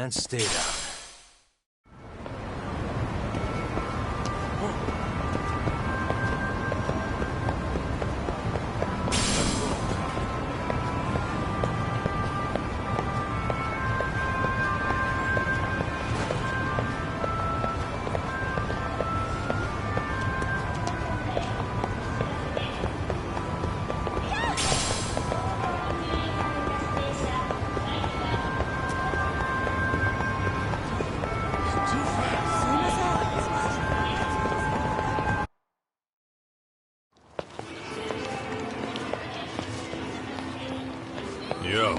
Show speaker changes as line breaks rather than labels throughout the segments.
and stay down.
Yo,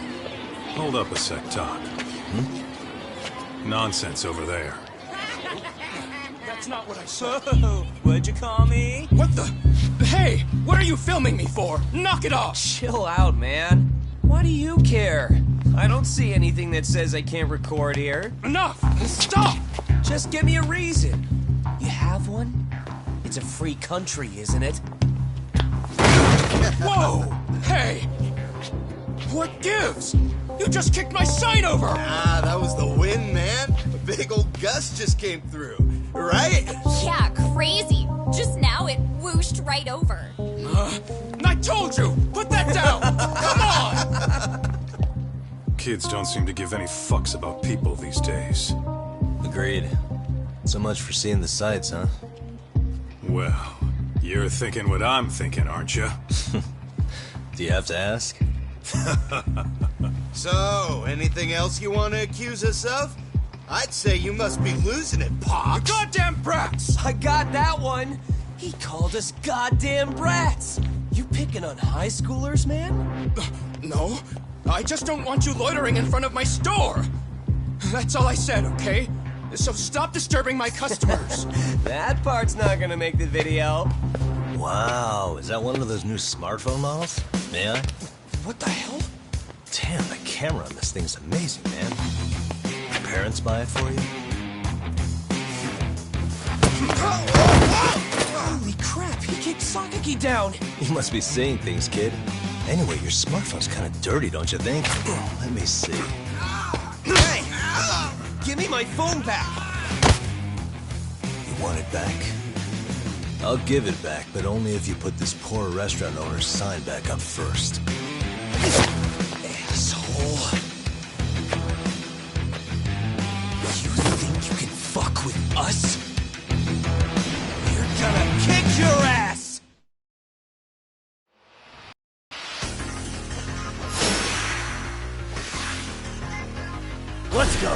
hold up a sec, Todd. Nonsense over there.
That's not what I said. What'd you call me?
What the? Hey, what are you filming me for? Knock it off!
Chill out, man. Why do you care? I don't see anything that says I can't record here.
Enough! Stop!
Just give me a reason. You have one? It's a free country, isn't it?
Whoa! Hey! What gives? You just kicked my sign over!
Ah, that was the wind, man. A big old gust just came through, right?
Yeah, crazy. Just now it whooshed right over.
I told you! Put that down! Come on!
Kids don't seem to give any fucks about people these days.
Agreed. So much for seeing the sights, huh?
Well, you're thinking what I'm thinking, aren't you?
Do you have to ask?
So, anything else you want to accuse us of? I'd say you must be losing it, Pops.
You goddamn brats!
I got that one. He called us goddamn brats. You picking on high schoolers, man?
No, I just don't want you loitering in front of my store. That's all I said, okay? So stop disturbing my customers.
That part's not gonna make the video.
Wow, is that one of those new smartphone models? May I?
What the hell?
Damn, the camera on this thing's amazing, man. Your parents buy it for you?
Holy crap, he kicked Sakaki down.
You must be seeing things, kid. Anyway, your smartphone's kind of dirty, don't you think? Let me see.
Hey! Give me my phone back!
You want it back? I'll give it back, but only if you put this poor restaurant owner's sign back up first.
Asshole. You think you can fuck with us? We're gonna kick your ass!
Let's go!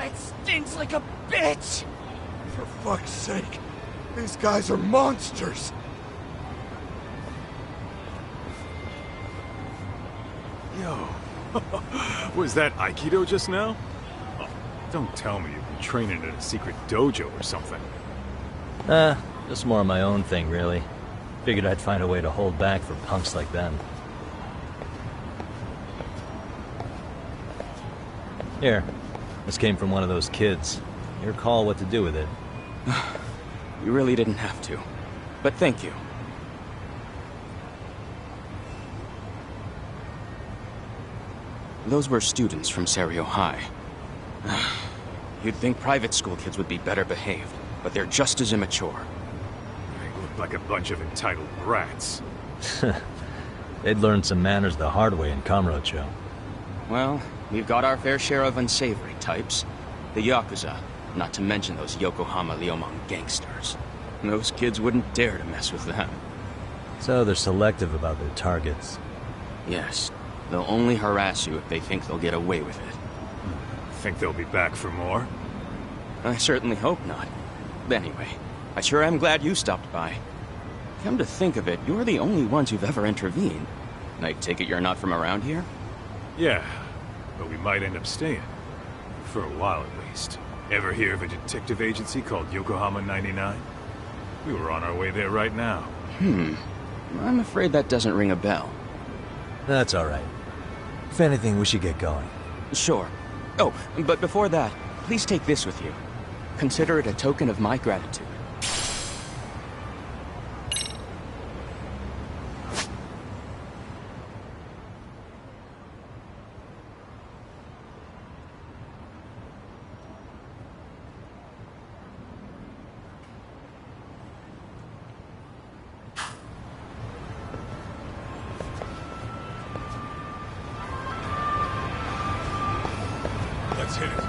It stinks like a bitch!
For fuck's sake, these guys are monsters!
Yo, was that Aikido just now? Oh, don't tell me you've been training in a secret dojo or something.
Just more of my own thing, really. Figured I'd find a way to hold back for punks like them. Here, this came from one of those kids. Your call what to do with it.
You really didn't have to. But thank you. Those were students from Serio High. You'd think private school kids would be better behaved, but they're just as immature.
They look like a bunch of entitled brats.
They'd learned some manners the hard way in Kamurocho.
Well, we've got our fair share of unsavory types. The Yakuza, not to mention those Yokohama Liomang gangsters. Those kids wouldn't dare to mess with them.
So they're selective about their targets.
Yes. They'll only harass you if they think they'll get away with it.
Think they'll be back for more?
I certainly hope not. Anyway, I sure am glad you stopped by. Come to think of it, you're the only ones who've ever intervened. I take it you're not from around here?
Yeah, but we might end up staying. For a while at least. Ever hear of a detective agency called Yokohama 99? We were on our way there right now.
I'm afraid that doesn't ring a bell.
That's alright. If anything, we should get going.
Sure. Oh, but before that, please take this with you. Consider it a token of my gratitude.
Let's hit it.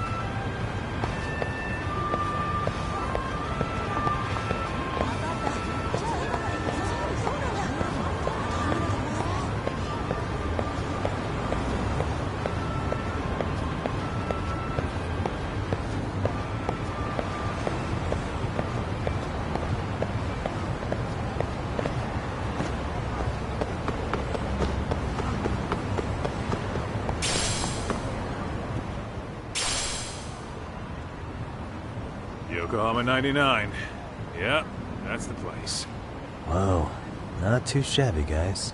Yokohama 99. Yeah, that's the place.
Whoa, not too shabby, guys.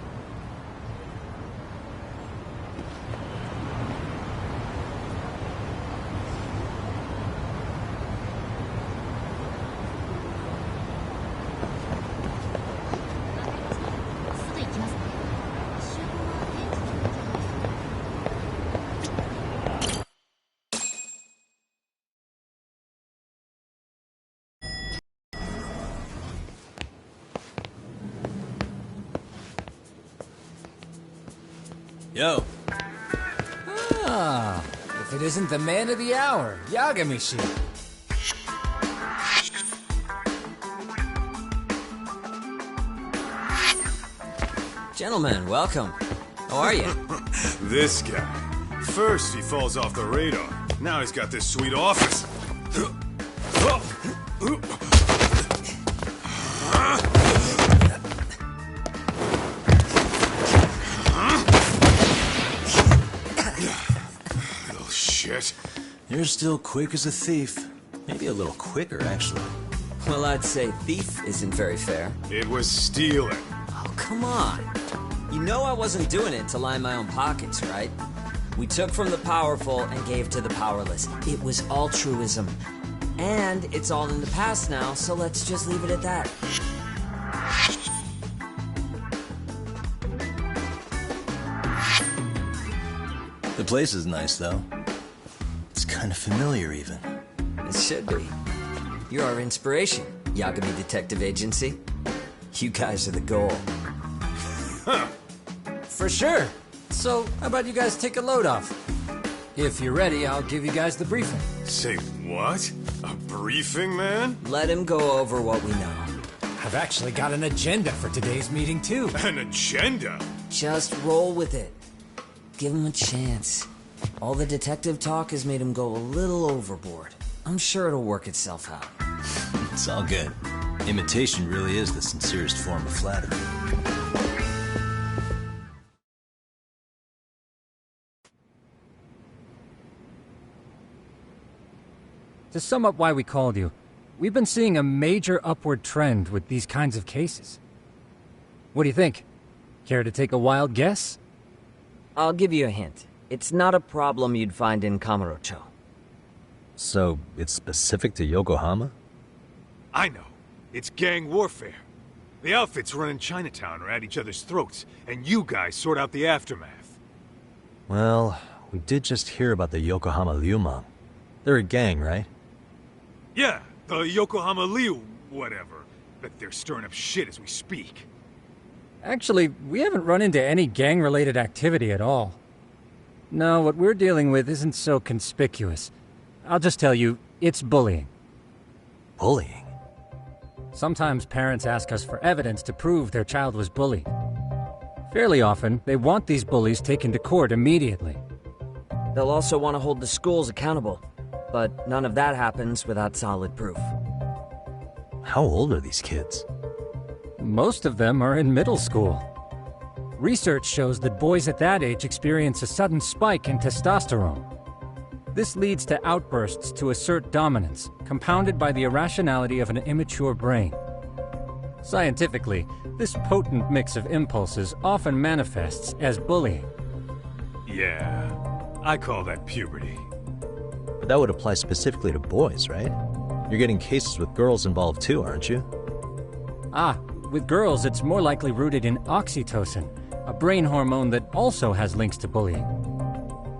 Yo.
Ah, if it isn't the man of the hour, Yagami-shi.
Gentlemen, welcome. How are you?
This guy. First he falls off the radar. Now he's got this sweet office. Little shit.
You're still quick as a thief. Maybe a little quicker, actually.
Well, I'd say thief isn't very fair.
It was stealing.
Oh, come on. You know I wasn't doing it to line my own pockets, right? We took from the powerful and gave to the powerless. It was altruism. And it's all in the past now, so let's just leave it at that.
The place is nice, though. It's kind of familiar, even.
It should be. You're our inspiration, Yagami Detective Agency. You guys are the goal.
For sure. So, how about you guys take a load off? If you're ready, I'll give you guys the briefing.
Say what? A briefing, man?
Let him go over what we know.
I've actually got an agenda for today's meeting, too.
An agenda?
Just roll with it. Give him a chance. All the detective talk has made him go a little overboard. I'm sure it'll work itself out.
It's all good. Imitation really is the sincerest form of flattery.
To sum up why we called you, we've been seeing a major upward trend with these kinds of cases. What do you think? Care to take a wild guess?
I'll give you a hint. It's not a problem you'd find in Kamurocho.
So, it's specific to Yokohama?
I know. It's gang warfare. The outfits running Chinatown are at each other's throats, and you guys sort out the aftermath.
Well, we did just hear about the Yokohama Liumang. They're a gang, right?
Yeah, the Yokohama Liu, whatever. But they're stirring up shit as we speak.
Actually, we haven't run into any gang-related activity at all. No, what we're dealing with isn't so conspicuous. I'll just tell you, it's bullying.
Bullying?
Sometimes parents ask us for evidence to prove their child was bullied. Fairly often, they want these bullies taken to court immediately.
They'll also want to hold the schools accountable, but none of that happens without solid proof.
How old are these kids?
Most of them are in middle school. Research shows that boys at that age experience a sudden spike in testosterone. This leads to outbursts to assert dominance, compounded by the irrationality of an immature brain. Scientifically, this potent mix of impulses often manifests as bullying.
Yeah, I call that puberty.
But that would apply specifically to boys, right? You're getting cases with girls involved too, aren't you?
With girls, it's more likely rooted in oxytocin, a brain hormone that also has links to bullying.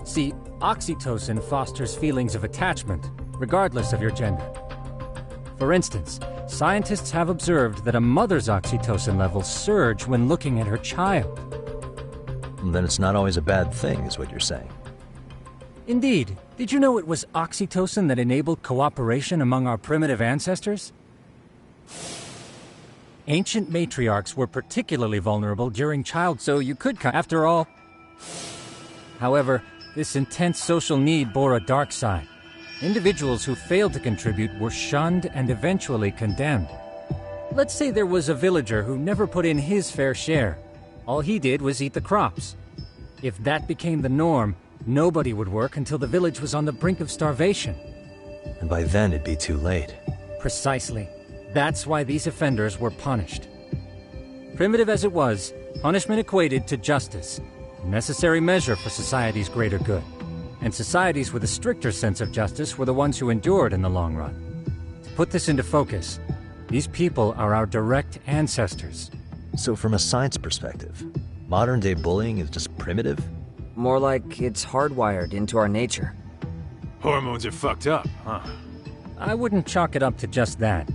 See, oxytocin fosters feelings of attachment, regardless of your gender. For instance, scientists have observed that a mother's oxytocin levels surge when looking at her child.
Then it's not always a bad thing, is what you're saying.
Indeed. Did you know it was oxytocin that enabled cooperation among our primitive ancestors? Ancient matriarchs were particularly vulnerable during childhood, so you could after all. However, this intense social need bore a dark side. Individuals who failed to contribute were shunned and eventually condemned. Let's say there was a villager who never put in his fair share. All he did was eat the crops. If that became the norm, nobody would work until the village was on the brink of starvation.
And by then it'd be too late.
Precisely. That's why these offenders were punished. Primitive as it was, punishment equated to justice, a necessary measure for society's greater good. And societies with a stricter sense of justice were the ones who endured in the long run. To put this into focus, these people are our direct ancestors.
So from a science perspective, modern-day bullying is just primitive?
More like it's hardwired into our nature.
Hormones are fucked up, huh?
I wouldn't chalk it up to just that.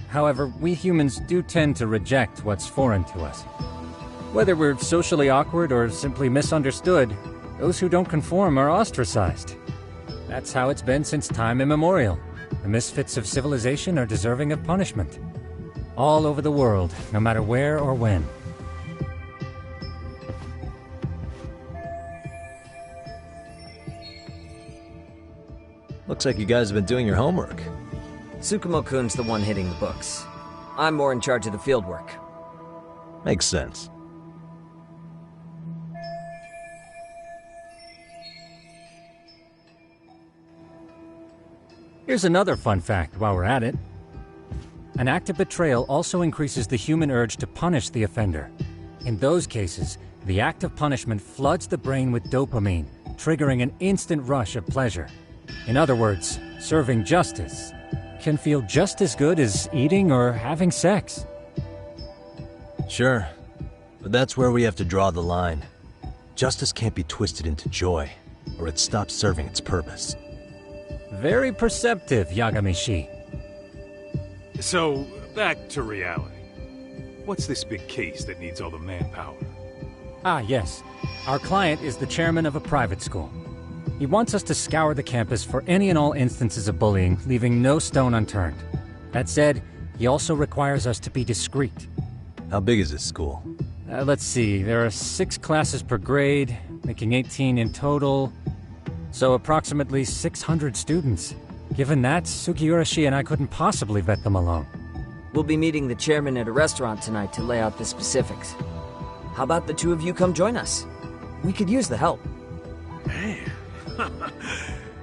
However, we humans do tend to reject what's foreign to us. Whether we're socially awkward or simply misunderstood, those who don't conform are ostracized. That's how it's been since time immemorial. The misfits of civilization are deserving of punishment. All over the world, no matter where or when.
Looks like you guys have been doing your homework.
Tsukumo-kun's the one hitting the books. I'm more in charge of the fieldwork.
Makes sense.
Here's another fun fact while we're at it. An act of betrayal also increases the human urge to punish the offender. In those cases, the act of punishment floods the brain with dopamine, triggering an instant rush of pleasure. In other words, serving justice can feel just as good as eating or having sex.
Sure, but that's where we have to draw the line. Justice can't be twisted into joy, or it stops serving its purpose.
Very perceptive, Yagami-shi.
So, back to reality. What's this big case that needs all the manpower?
Yes. Our client is the chairman of a private school. He wants us to scour the campus for any and all instances of bullying, leaving no stone unturned. That said, he also requires us to be discreet.
How big is this school?
Let's see, there are 6 classes per grade, making 18 in total. So approximately 600 students. Given that, Sugiurashi and I couldn't possibly vet them alone.
We'll be meeting the chairman at a restaurant tonight to lay out the specifics. How about the two of you come join us? We could use the help.
Man,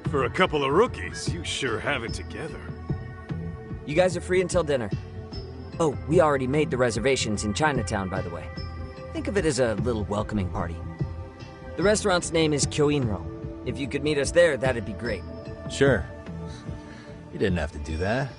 for a couple of rookies, you sure have it together.
You guys are free until dinner. Oh, we already made the reservations in Chinatown, by the way. Think of it as a little welcoming party. The restaurant's name is Kyoinro. If you could meet us there, that'd be great.
Sure. You didn't have to do that.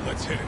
Let's hit it.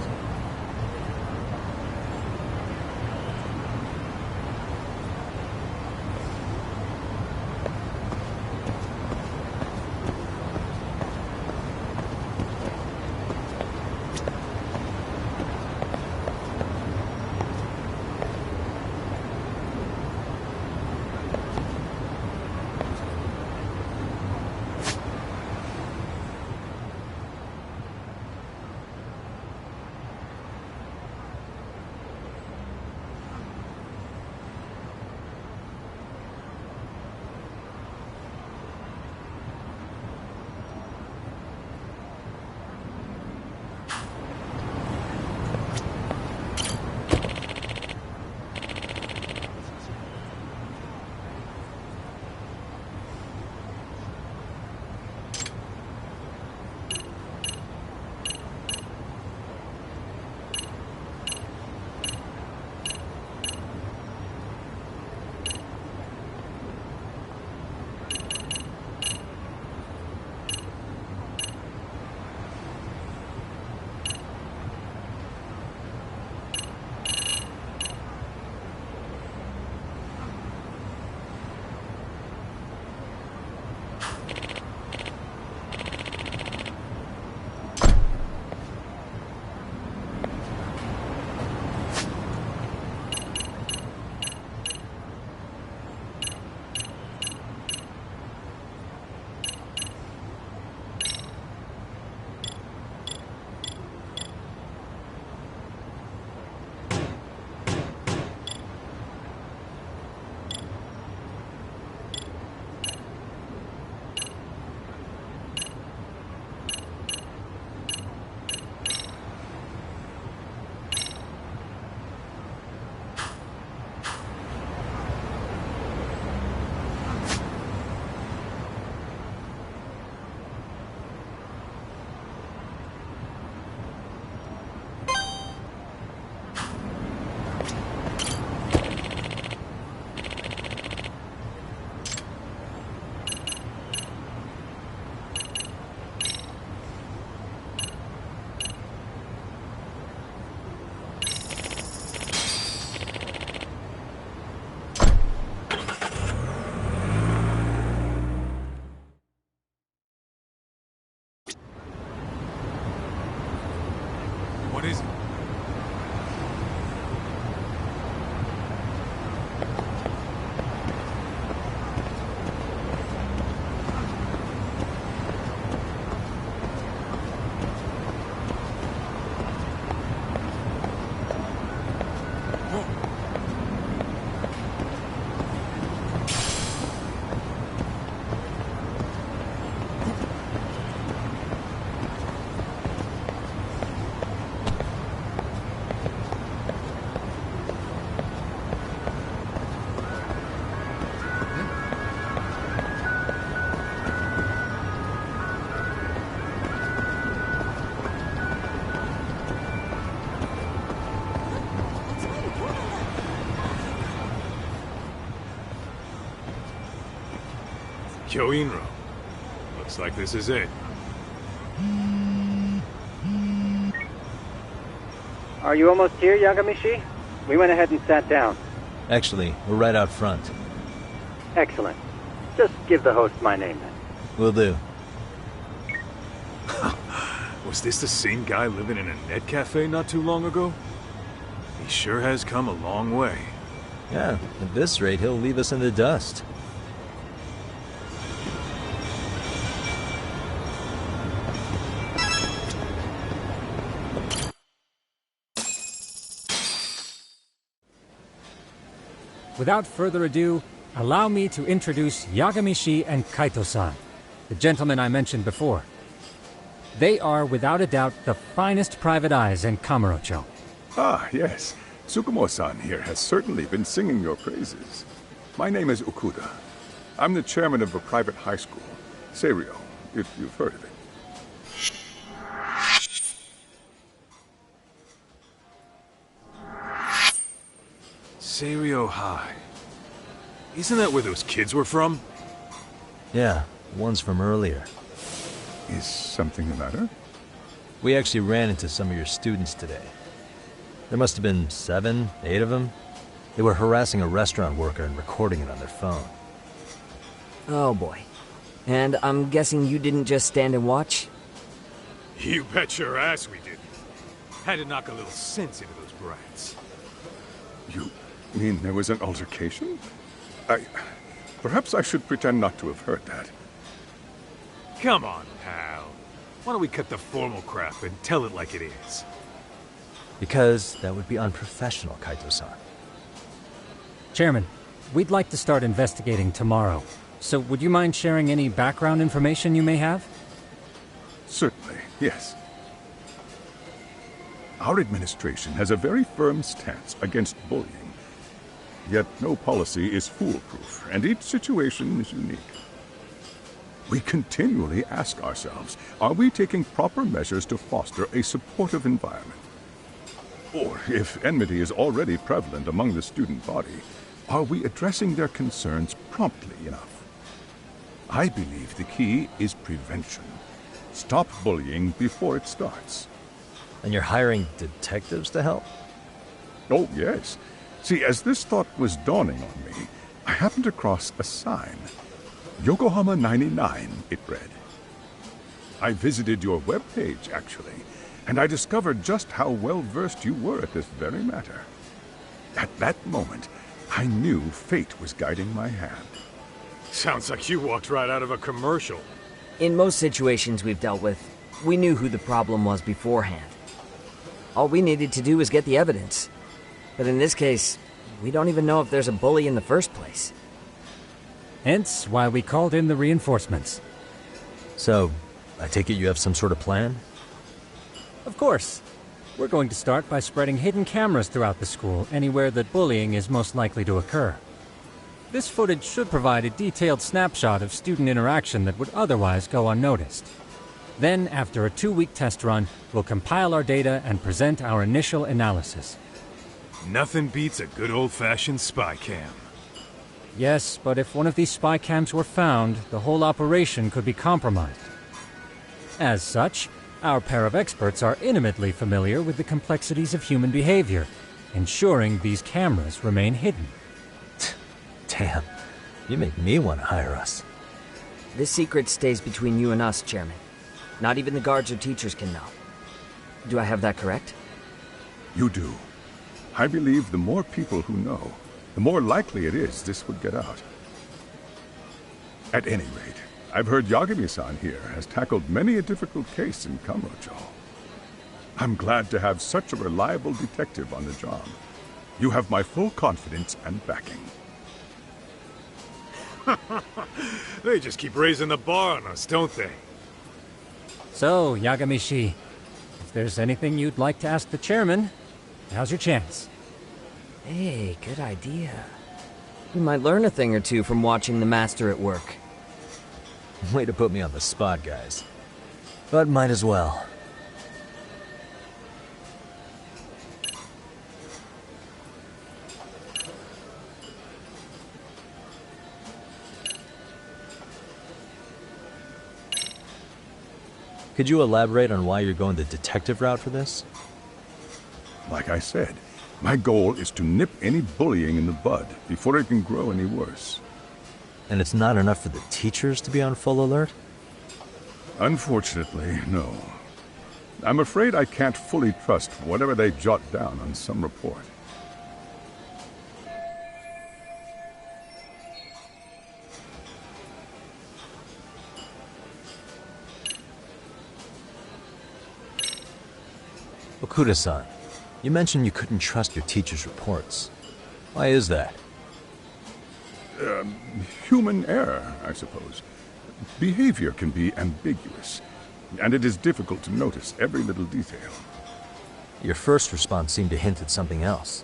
What is it? Kyoinro. Looks like this is it.
Are you almost here, Yagamishi? We went ahead and sat down.
Actually, we're right out front.
Excellent. Just give the host my name then.
Will do.
Was this the same guy living in a net cafe not too long ago? He sure has come a long way.
Yeah, at this rate, he'll leave us in the dust.
Without further ado, allow me to introduce Yagamishi and Kaito-san, the gentlemen I mentioned before. They are, without a doubt, the finest private eyes in Kamurocho.
Ah, yes. Tsukumo-san here has certainly been singing your praises. My name is Okuda. I'm the chairman of a private high school, Seiryo, if you've heard of it.
Seiryo High. Isn't that where those kids were from?
Yeah, one's from earlier.
Is something the matter?
We actually ran into some of your students today. There must have been 7, 8 of them. They were harassing a restaurant worker and recording it on their phone.
Oh boy. And I'm guessing you didn't just stand and watch?
You bet your ass we didn't. Had to knock a little sense into those brats.
You mean there was an altercation? Perhaps I should pretend not to have heard that.
Come on, pal. Why don't we cut the formal crap and tell it like it is?
Because that would be unprofessional, Kaito-san.
Chairman, we'd like to start investigating tomorrow. So would you mind sharing any background information you may have?
Certainly, yes. Our administration has a very firm stance against bullying. Yet no policy is foolproof, and each situation is unique. We continually ask ourselves, are we taking proper measures to foster a supportive environment? Or, if enmity is already prevalent among the student body, are we addressing their concerns promptly enough? I believe the key is prevention. Stop bullying before it starts.
And you're hiring detectives to help?
Oh, yes. See, as this thought was dawning on me, I happened across a sign. Yokohama 99, it read. I visited your webpage, actually, and I discovered just how well-versed you were at this very matter. At that moment, I knew fate was guiding my hand.
Sounds like you walked right out of a commercial.
In most situations we've dealt with, we knew who the problem was beforehand. All we needed to do was get the evidence. But in this case, we don't even know if there's a bully in the first place.
Hence why we called in the reinforcements.
So, I take it you have some sort of plan?
Of course. We're going to start by spreading hidden cameras throughout the school, anywhere that bullying is most likely to occur. This footage should provide a detailed snapshot of student interaction that would otherwise go unnoticed. Then, after a 2-week test run, we'll compile our data and present our initial analysis.
Nothing beats a good old-fashioned spy cam.
Yes, but if one of these spy cams were found, the whole operation could be compromised. As such, our pair of experts are intimately familiar with the complexities of human behavior, ensuring these cameras remain hidden.
Damn, you make me want to hire us.
This secret stays between you and us, Chairman. Not even the guards or teachers can know. Do I have that correct?
You do. I believe the more people who know, the more likely it is this would get out. At any rate, I've heard Yagami-san here has tackled many a difficult case in Kamurocho. I'm glad to have such a reliable detective on the job. You have my full confidence and backing.
They just keep raising the bar on us, don't they?
So, Yagamishi, if there's anything you'd like to ask the chairman, now's your chance.
Hey, good idea. You might learn a thing or two from watching the master at work.
Way to put me on the spot, guys. But might as well. Could you elaborate on why you're going the detective route for this?
Like I said, my goal is to nip any bullying in the bud before it can grow any worse.
And it's not enough for the teachers to be on full alert?
Unfortunately, no. I'm afraid I can't fully trust whatever they jot down on some report.
Okuda-san, you mentioned you couldn't trust your teacher's reports. Why is that?
Human error, I suppose. Behavior can be ambiguous, and it is difficult to notice every little detail.
Your first response seemed to hint at something else.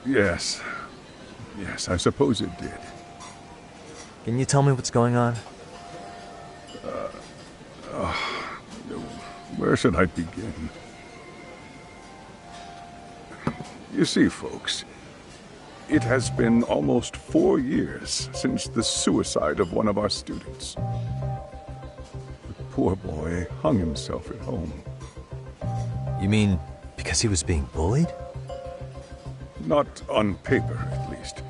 Yes. Yes, I suppose it did.
Can you tell me what's going on?
Where should I begin? You see, folks, it has been almost 4 years since the suicide of one of our students. The poor boy hung himself at home.
You mean because he was being bullied?
Not on paper, at least.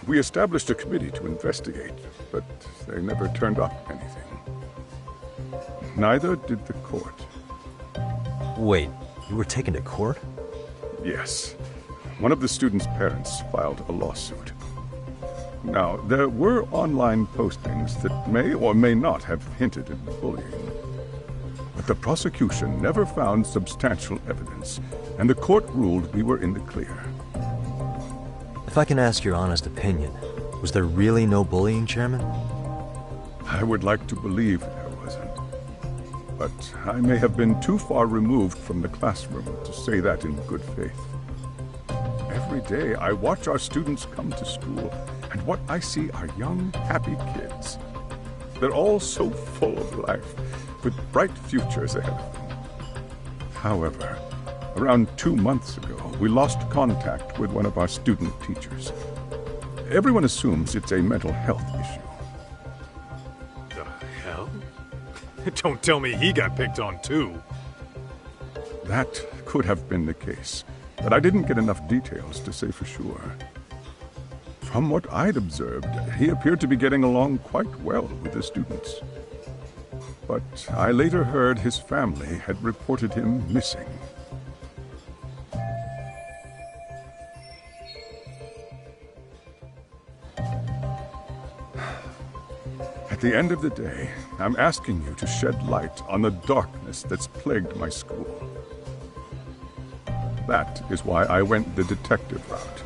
We established a committee to investigate, but they never turned up anything. Neither did the court.
Wait, you were taken to court?
Yes. One of the students' parents filed a lawsuit. Now, there were online postings that may or may not have hinted at bullying. But the prosecution never found substantial evidence, and the court ruled we were in the clear.
If I can ask your honest opinion, was there really no bullying, Chairman?
I would like to believe there wasn't. But I may have been too far removed from the classroom to say that in good faith. Every day I watch our students come to school, and what I see are young, happy kids. They're all so full of life, with bright futures ahead of them. However, around 2 months ago, we lost contact with one of our student teachers. Everyone assumes it's a mental health issue.
The hell? Don't tell me he got picked on too.
That could have been the case, but I didn't get enough details to say for sure. From what I'd observed, he appeared to be getting along quite well with the students. But I later heard his family had reported him missing. At the end of the day, I'm asking you to shed light on the darkness that's plagued my school. That is why I went the detective route.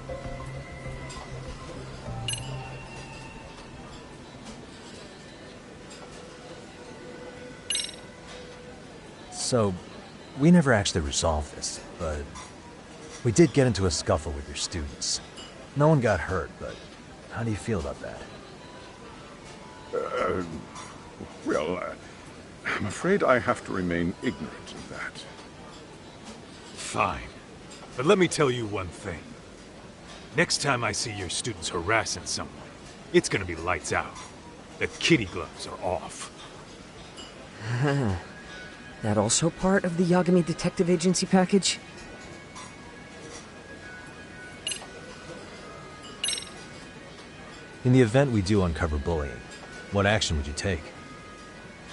So, we never actually resolved this, but we did get into a scuffle with your students. No one got hurt, but how do you feel about that?
I'm afraid I have to remain ignorant of that.
Fine. But let me tell you one thing. Next time I see your students harassing someone, it's gonna be lights out. The kitty gloves are off.
That also part of the Yagami Detective Agency package?
In the event we do uncover bullying, what action would you take?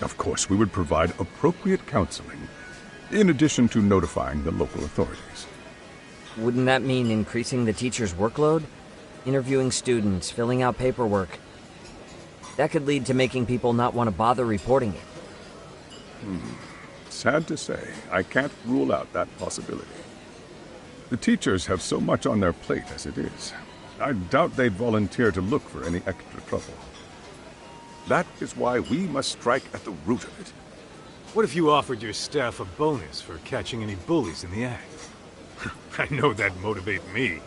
Of course, we would provide appropriate counseling, in addition to notifying the local authorities.
Wouldn't that mean increasing the teacher's workload? Interviewing students, filling out paperwork. That could lead to making people not want to bother reporting it.
Sad to say, I can't rule out that possibility. The teachers have so much on their plate as it is. I doubt they'd volunteer to look for any extra trouble. That is why we must strike at the root of it.
What if you offered your staff a bonus for catching any bullies in the act? I know that'd motivate me.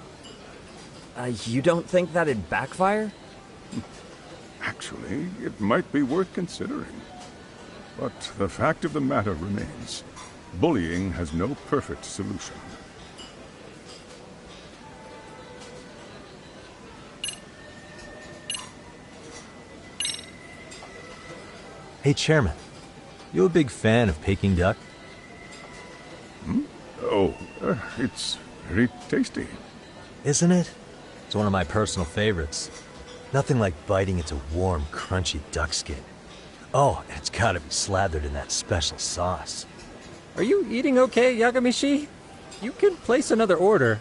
You don't think that'd backfire?
Actually, it might be worth considering. But the fact of the matter remains, bullying has no perfect solution.
Hey, Chairman, you a big fan of Peking duck?
Oh, it's very tasty.
Isn't it? It's one of my personal favorites. Nothing like biting into warm, crunchy duck skin. Oh, and it's gotta be slathered in that special sauce.
Are you eating okay, Yagamishi? You can place another order.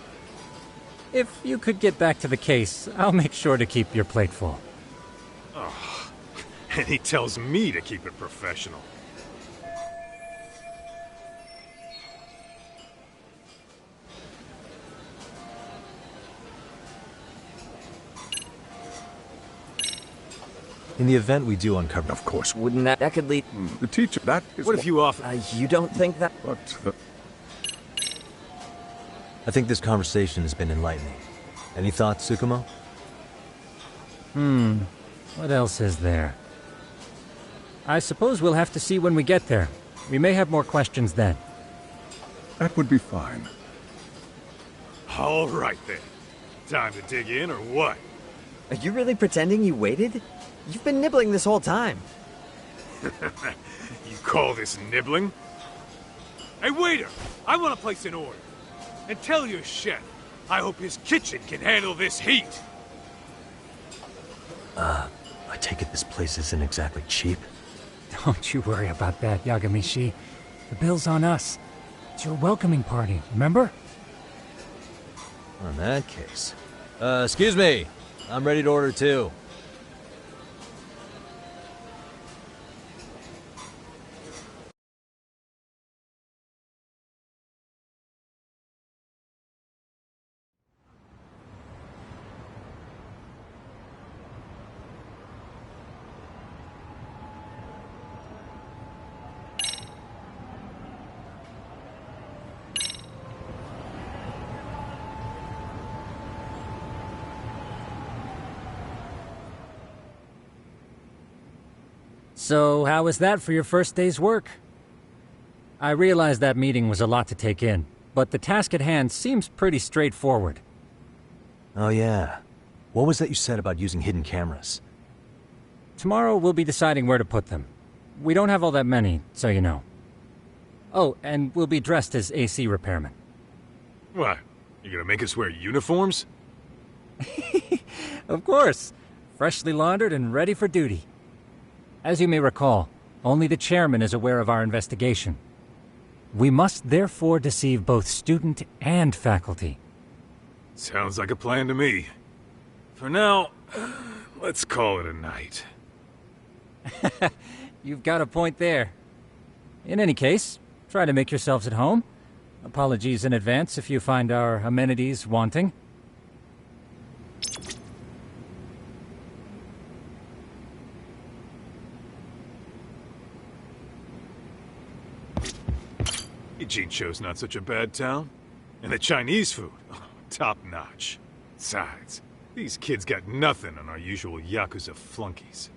If you could get back to the case, I'll make sure to keep your plate full.
And he tells me to keep it professional.
In the event we do uncover...
Of course.
Wouldn't that could lead...
The teacher, that is
What if you offer...
you don't think that...
But,
I think this conversation has been enlightening. Any thoughts, Tsukumo?
What else is there? I suppose we'll have to see when we get there. We may have more questions then.
that would be fine.
All right, then. Time to dig in, or what?
Are you really pretending you waited? You've been nibbling this whole time.
You call this nibbling? Hey, waiter! I want to place an order. And tell your chef, I hope his kitchen can handle this heat.
I take it this place isn't exactly cheap?
Don't you worry about that, Yagamishi. The bill's on us. It's your welcoming party, remember?
In that case... excuse me. I'm ready to order too.
So, how was that for your first day's work? I realize that meeting was a lot to take in, but the task at hand seems pretty straightforward.
Oh yeah. What was that you said about using hidden cameras?
Tomorrow we'll be deciding where to put them. We don't have all that many, so you know. Oh, and we'll be dressed as AC repairmen.
What? You gonna make us wear uniforms?
Of course. Freshly laundered and ready for duty. As you may recall, only the chairman is aware of our investigation. We must therefore deceive both student and faculty.
Sounds like a plan to me. For now, let's call it a night.
You've got a point there. In any case, try to make yourselves at home. Apologies in advance if you find our amenities wanting.
Ijincho's not such a bad town. And the Chinese food, top notch. Besides, these kids got nothing on our usual Yakuza flunkies.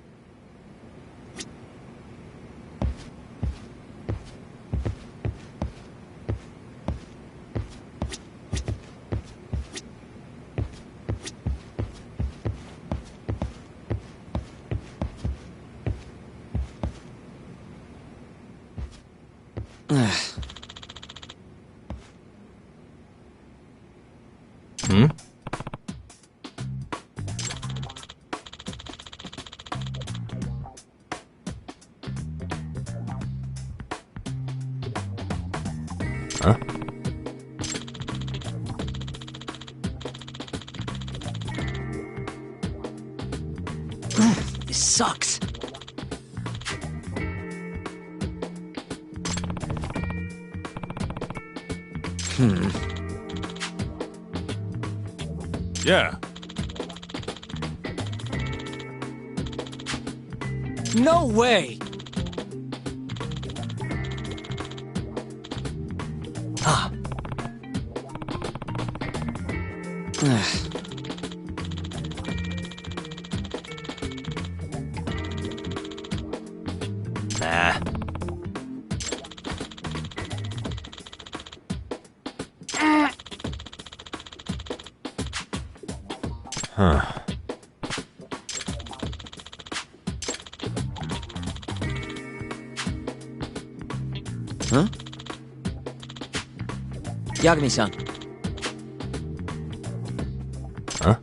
Huh?
This sucks.
Yeah.
No way! Ah.
Nah. Huh.
Huh? Yagami-san.
Huh?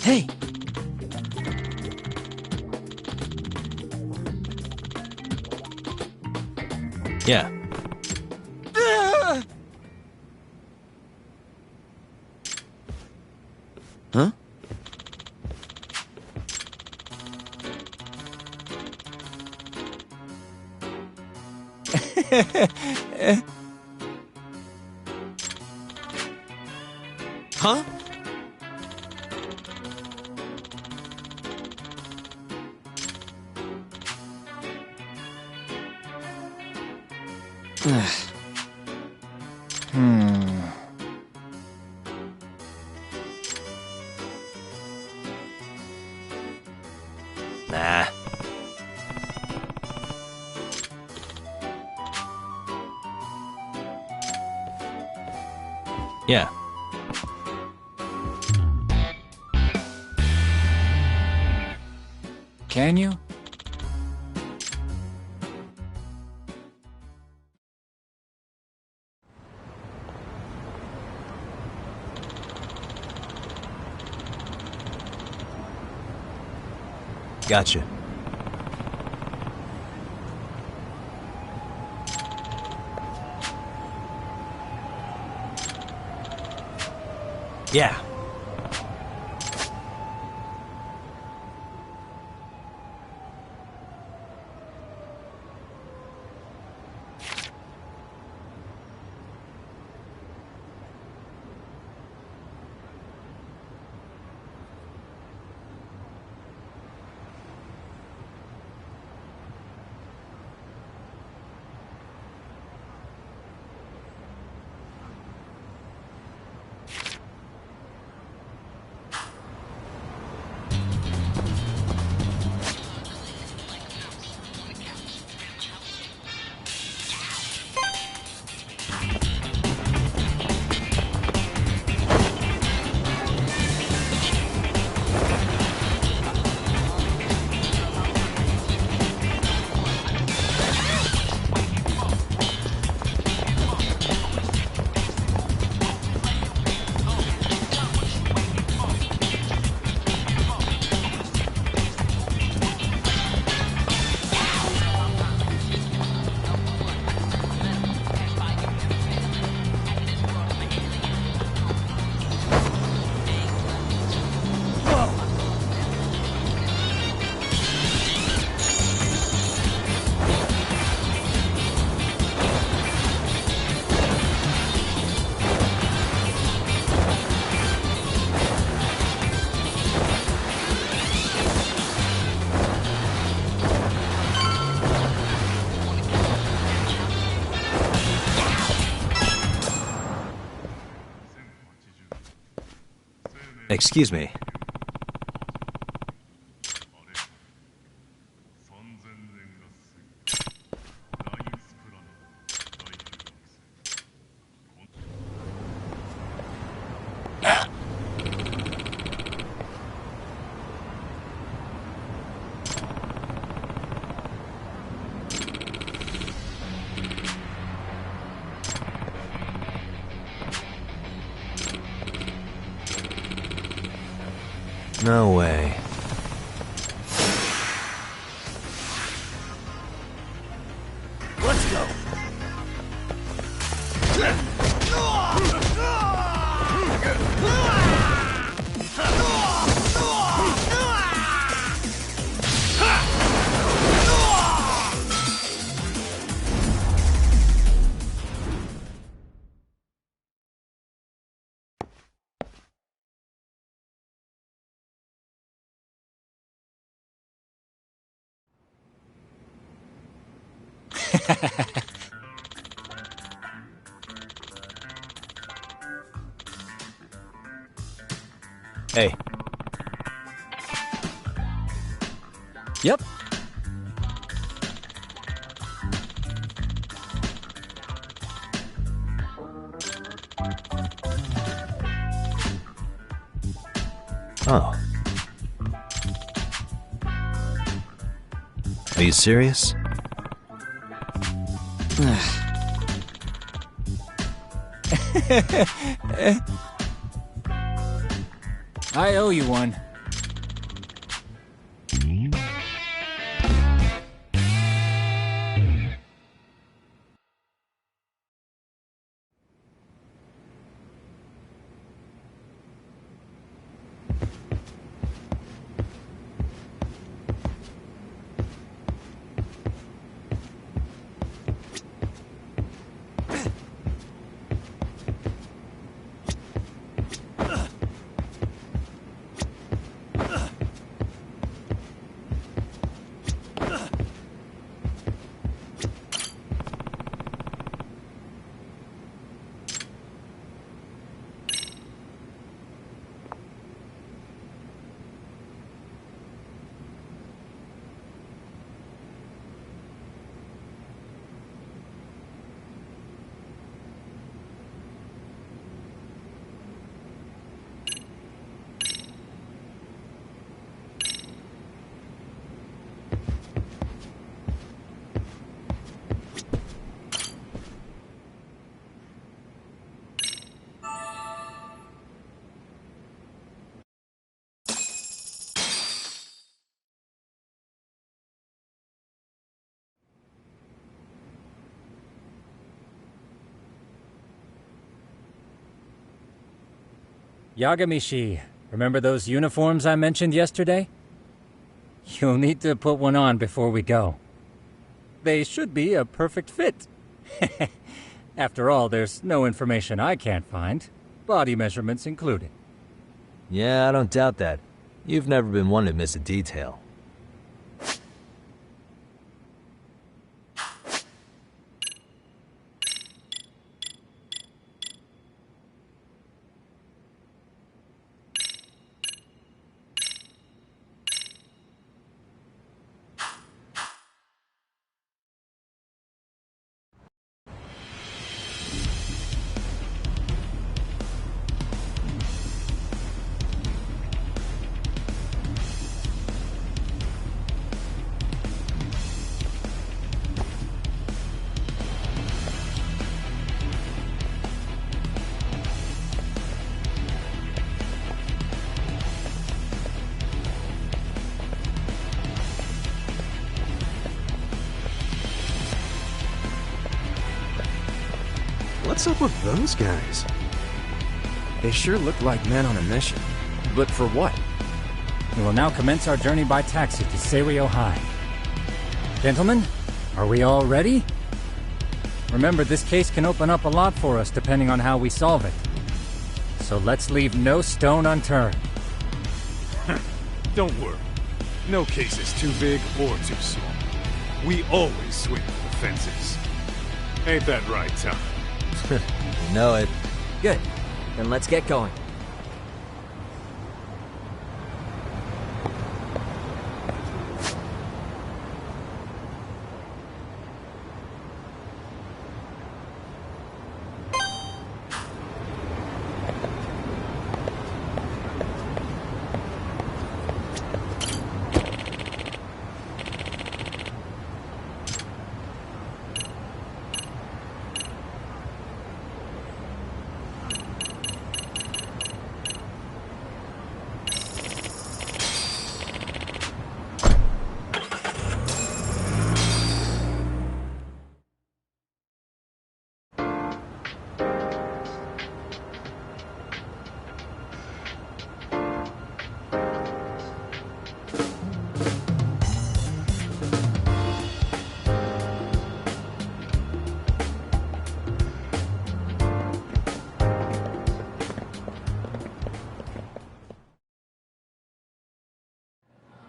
Hey!
Yeah.
Huh?
Huh?
Nah. Yeah.
Can you?
Gotcha. Yeah. Excuse me. No way.
Let's go.
Hey.
Yep.
Oh. Are you serious?
I owe you one. Yagamishi, remember those uniforms I mentioned yesterday? You'll need to put one on before we go. They should be a perfect fit. After all, there's no information I can't find, body measurements included.
Yeah, I don't doubt that. You've never been one to miss a detail.
What's up with those guys?
They sure look like men on a mission. But for what?
We will now commence our journey by taxi to Seiryo High. Gentlemen, are we all ready? Remember, this case can open up a lot for us depending on how we solve it. So let's leave no stone unturned.
Don't worry. No case is too big or too small. We always swing for the fences. Ain't that right, Tom?
You know it.
Good. Then let's get going.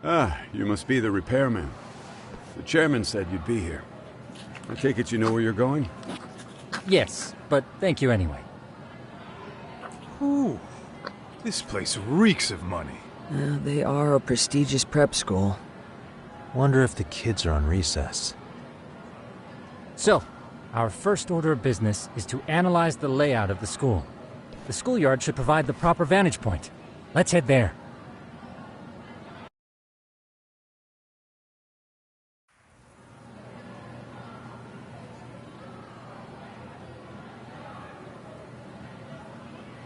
Ah, you must be the repairman. The chairman said you'd be here. I take it you know where you're going?
Yes, but thank you anyway.
Ooh, this place reeks of money.
They are a prestigious prep school.
Wonder if the kids are on recess.
So, our first order of business is to analyze the layout of the school. The schoolyard should provide the proper vantage point. Let's head there.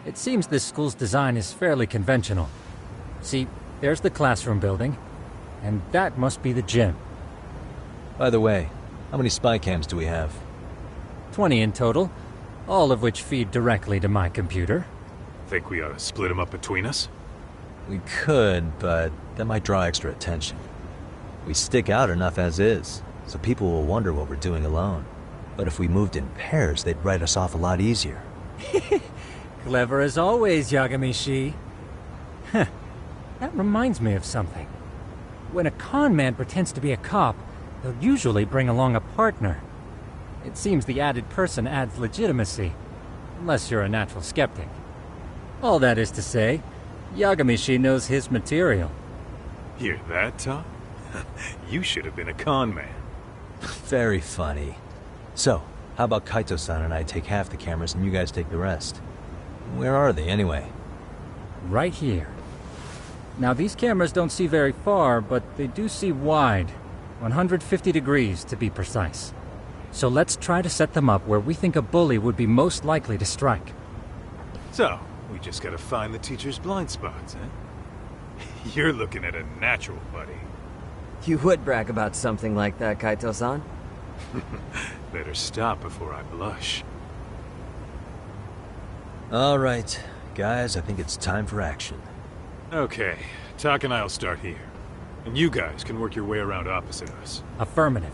It seems this school's design is fairly conventional. See, there's the classroom building, and that must be the gym.
By the way, how many spy cams do we have?
20 in total, all of which feed directly to my computer.
Think we ought to split them up between us?
We could, but that might draw extra attention. We stick out enough as is, so people will wonder what we're doing alone. But if we moved in pairs, they'd write us off a lot easier.
Clever as always, Yagamishi. Huh. That reminds me of something. When a con man pretends to be a cop, they'll usually bring along a partner. It seems the added person adds legitimacy, unless you're a natural skeptic. All that is to say, Yagamishi knows his material.
Hear that, Tom? You should have been a con man.
Very funny. So, how about Kaito-san and I take half the cameras and you guys take the rest? Where are they, anyway?
Right here. Now, these cameras don't see very far, but they do see wide, 150 degrees to be precise. So let's try to set them up where we think a bully would be most likely to strike.
So, we just gotta find the teacher's blind spots, eh? You're looking at a natural, buddy.
You would brag about something like that, Kaito-san.
Better stop before I blush.
All right, guys, I think it's time for action.
Okay, Tak and I'll start here. And you guys can work your way around opposite us.
Affirmative.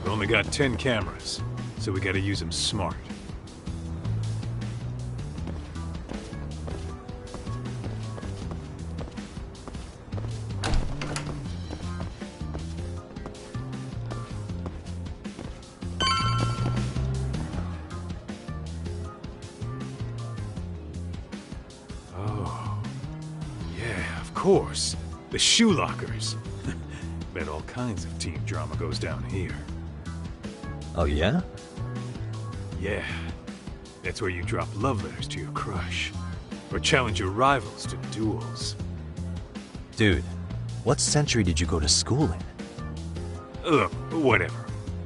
We've only got 10 cameras, so we gotta use them smart. Of course, the shoe lockers. Bet all kinds of team drama goes down here.
Oh, yeah?
Yeah. That's where you drop love letters to your crush. Or challenge your rivals to duels.
Dude, what century did you go to school in?
Look, whatever.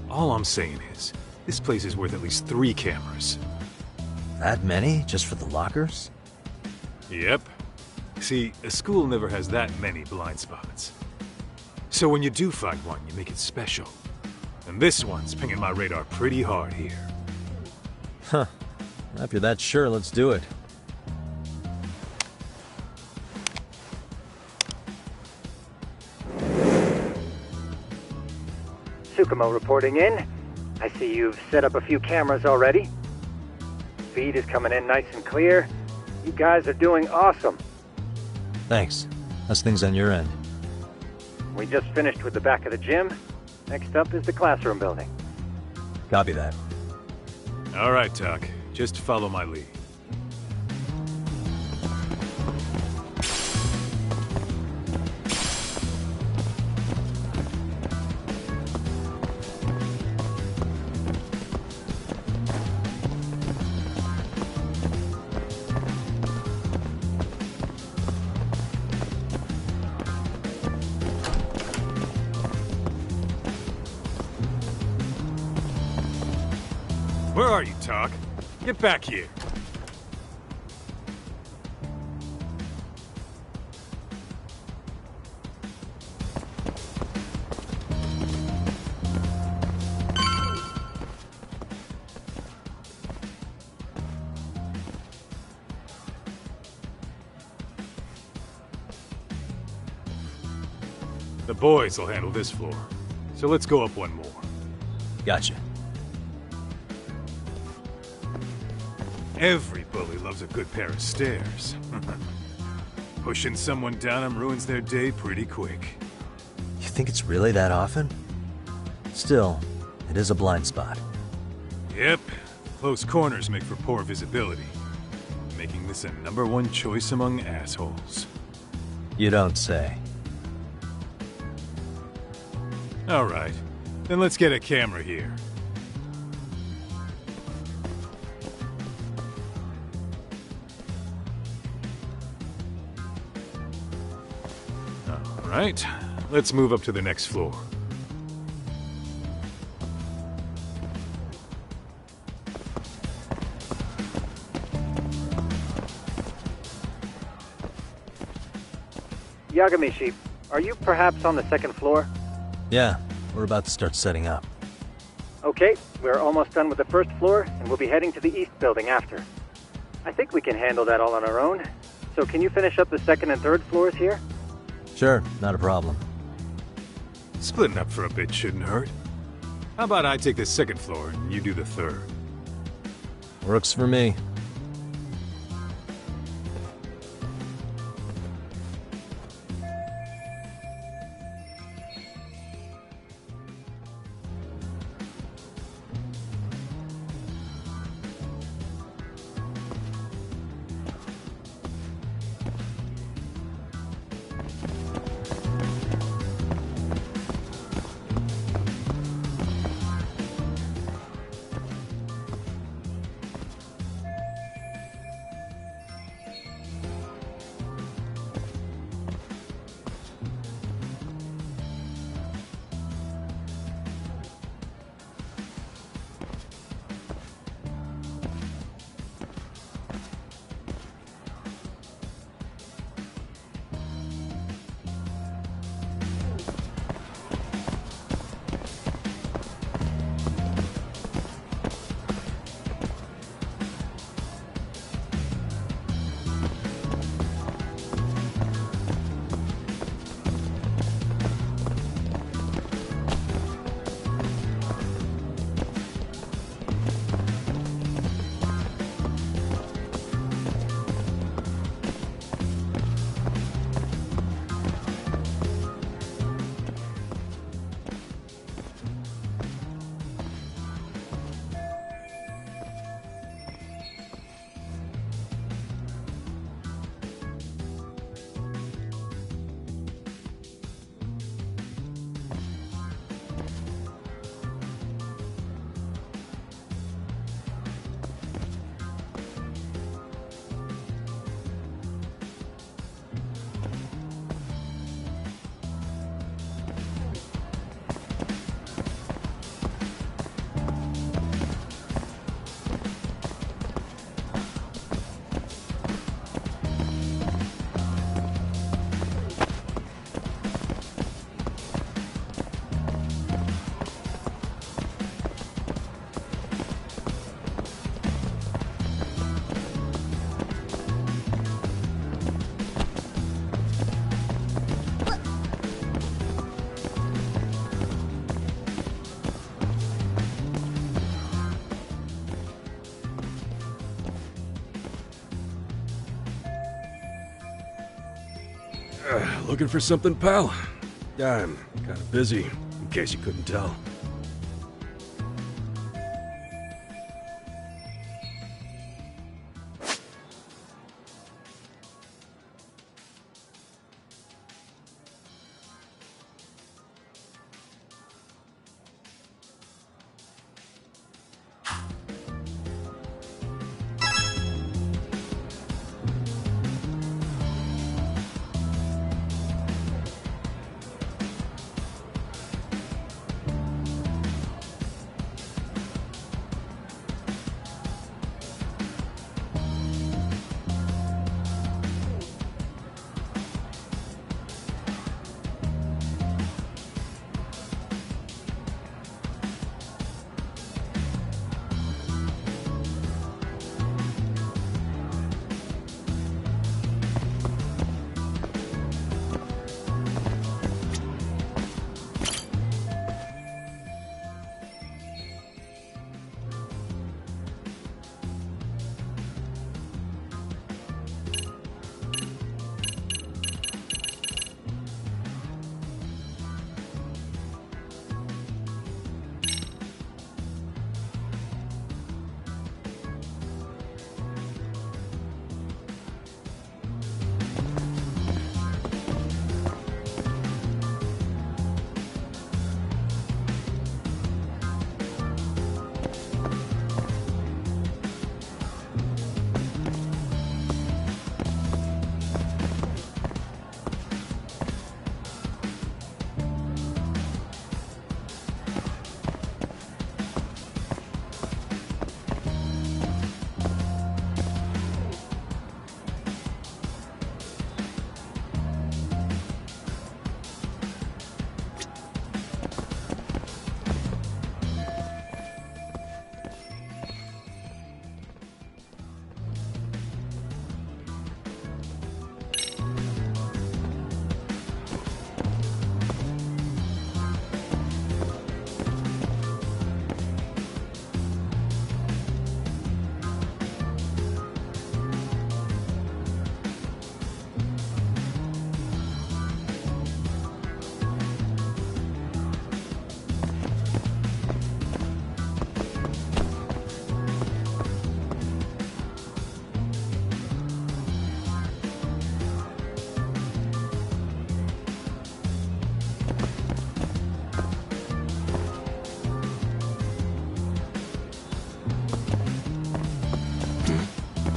All I'm saying is, this place is worth at least 3 cameras.
That many? Just for the lockers?
Yep. See, a school never has that many blind spots. So when you do find one, you make it special. And this one's pinging my radar pretty hard here.
Huh. If you're that sure, let's do it.
Tsukumo reporting in. I see you've set up a few cameras already. Feed is coming in nice and clear. You guys are doing awesome.
Thanks. How's things on your end?
We just finished with the back of the gym. Next up is the classroom building.
Copy that.
All right, Tak. Just follow my lead. Where are you, Tak? Get back here. The boys will handle this floor, so let's go up one more.
Gotcha.
Every bully loves a good pair of stairs. Pushing someone down them ruins their day pretty quick.
You think it's really that often? Still, it is a blind spot.
Yep. Close corners make for poor visibility, making this a #1 choice among assholes.
You don't say.
All right. Then let's get a camera here. All right. Let's move up to the next floor.
Yagamishi, are you perhaps on the second floor?
Yeah, we're about to start setting up.
Okay, we're almost done with the first floor, and we'll be heading to the east building after. I think we can handle that all on our own. So can you finish up the second and third floors here?
Sure, not a problem.
Splitting up for a bit shouldn't hurt. How about I take the second floor and you do the third?
Works for me.
Looking for something, pal? I'm kind of busy, in case you couldn't tell.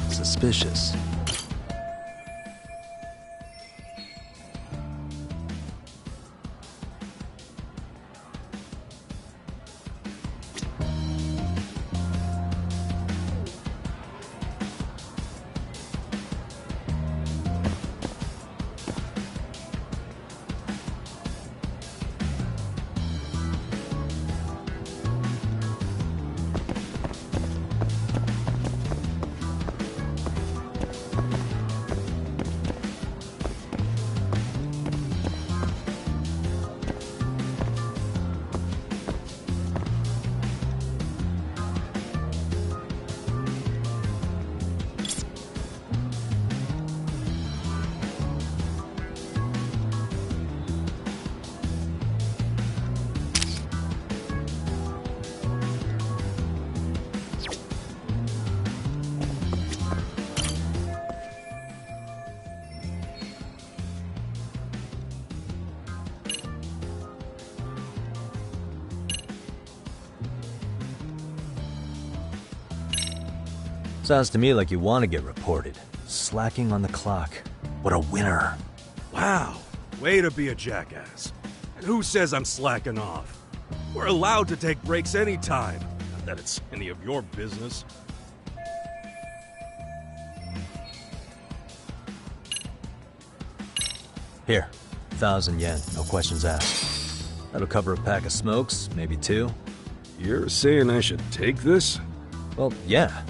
Suspicious. Sounds to me like you want to get reported. Slacking on the clock. What a winner.
Wow, way to be a jackass. And who says I'm slacking off? We're allowed to take breaks anytime. Not that it's any of your business.
Here, 1,000 yen, no questions asked. That'll cover a pack of smokes, maybe 2.
You're saying I should take this?
Well, yeah.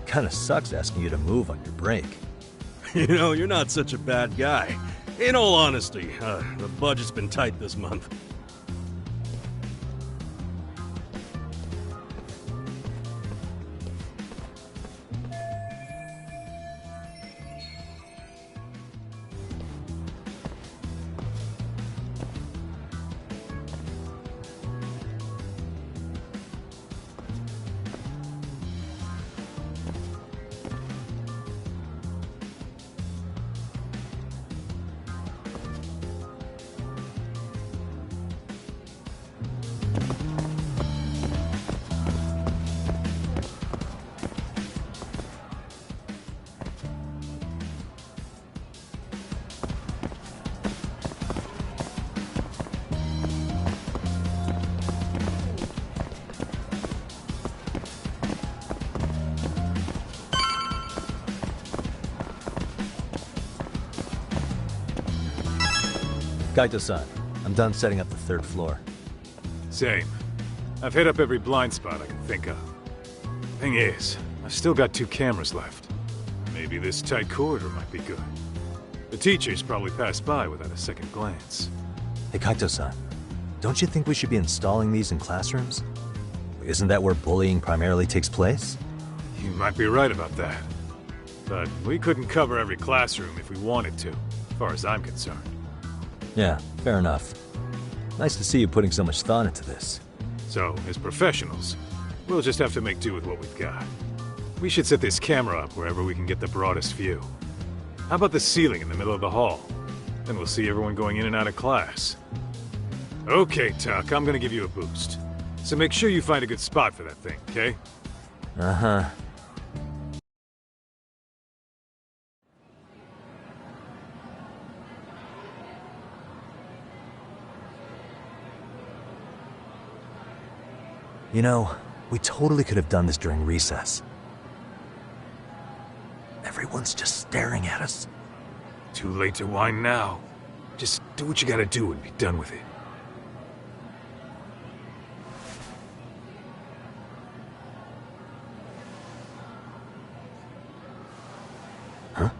Kinda sucks asking you to move on your break.
You know, you're not such a bad guy. In all honesty, the budget's been tight this month.
Kaito-san, I'm done setting up the third floor.
Same. I've hit up every blind spot I can think of. Thing is, I've still got 2 cameras left. Maybe this tight corridor might be good. The teachers probably passed by without a second glance.
Hey, Kaito-san, don't you think we should be installing these in classrooms? Isn't that where bullying primarily takes place?
You might be right about that. But we couldn't cover every classroom if we wanted to, as far as I'm concerned.
Yeah, fair enough. Nice to see you putting so much thought into this.
So, as professionals, we'll just have to make do with what we've got. We should set this camera up wherever we can get the broadest view. How about the ceiling in the middle of the hall? Then we'll see everyone going in and out of class. Okay, Tuck, I'm gonna give you a boost. So make sure you find a good spot for that thing, okay?
Uh-huh. You know, we totally could have done this during recess. Everyone's just staring at us.
Too late to whine now. Just do what you gotta do and be done with it.
Huh?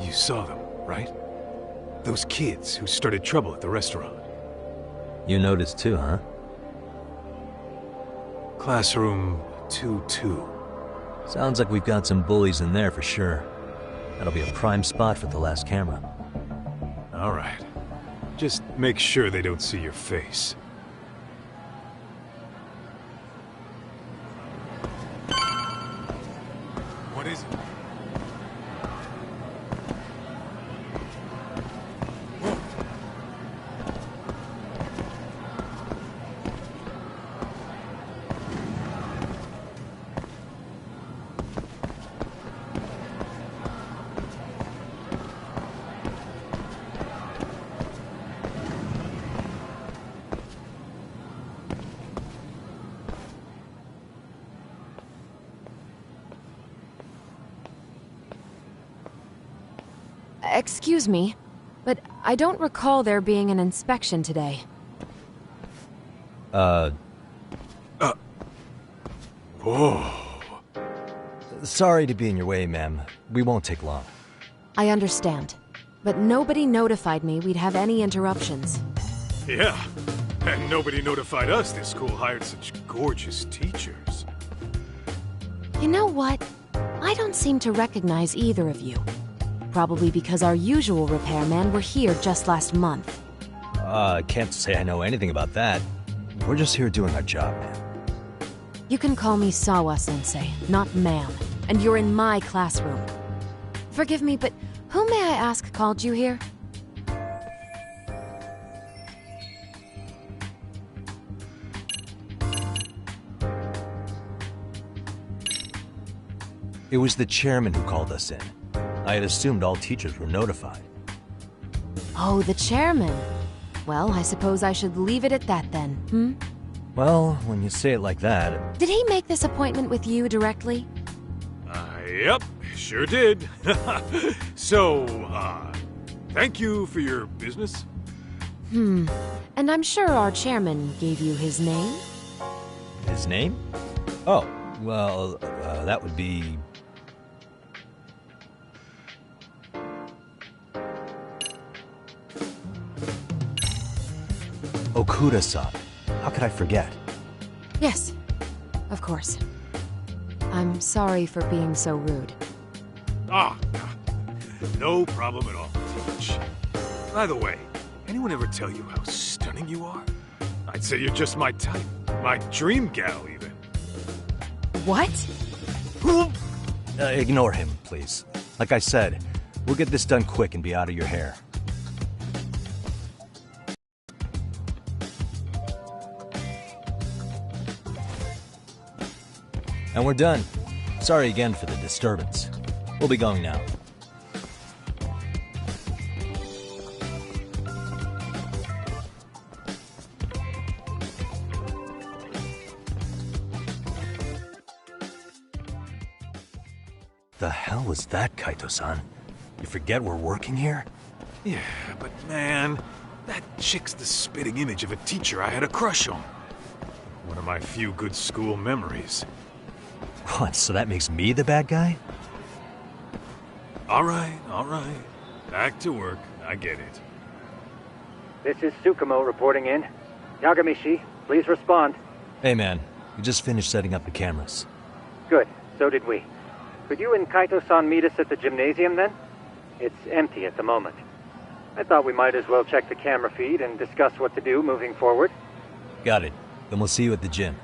You saw them, right? Those kids who started trouble at the restaurant.
You noticed too, huh?
Classroom 2-2.
Sounds like we've got some bullies in there for sure. That'll be a prime spot for the last camera.
All right. Just make sure they don't see your face. What is it?
Excuse me, but I don't recall there being an inspection today.
Whoa.
Sorry to be in your way, ma'am. We won't take long.
I understand, but nobody notified me we'd have any interruptions.
Yeah, and nobody notified us this school hired such gorgeous teachers.
You know what? I don't seem to recognize either of you. Probably because our usual repairmen were here just last month.
I can't say I know anything about that. We're just here doing our job, ma'am.
You can call me Sawa-sensei, not ma'am, and you're in my classroom. Forgive me, but who may I ask called you here?
It was the chairman who called us in. I had assumed all teachers were notified.
Oh, the chairman. Well, I suppose I should leave it at that then, hmm?
Well, when you say it like that...
Did he make this appointment with you directly?
Yep, sure did. So, thank you for your business.
And I'm sure our chairman gave you his name?
His name? Oh, well, that would be... Okuda-san. How could I forget?
Yes, of course. I'm sorry for being so rude.
No problem at all, Teach. By the way, anyone ever tell you how stunning you are? I'd say you're just my type. My dream gal, even.
What?
Ignore him, please. Like I said, we'll get this done quick and be out of your hair. And we're done. Sorry again for the disturbance. We'll be going now. The hell was that, Kaito-san? You forget we're working here?
Yeah, but man, that chick's the spitting image of a teacher I had a crush on. One of my few good school memories.
What, so that makes me the bad guy?
All right. Back to work. I get it.
This is Tsukumo reporting in. Yagamishi, please respond.
Hey man, we just finished setting up the cameras.
Good, so did we. Could you and Kaito-san meet us at the gymnasium then? It's empty at the moment. I thought we might as well check the camera feed and discuss what to do moving forward.
Got it. Then we'll see you at the gym.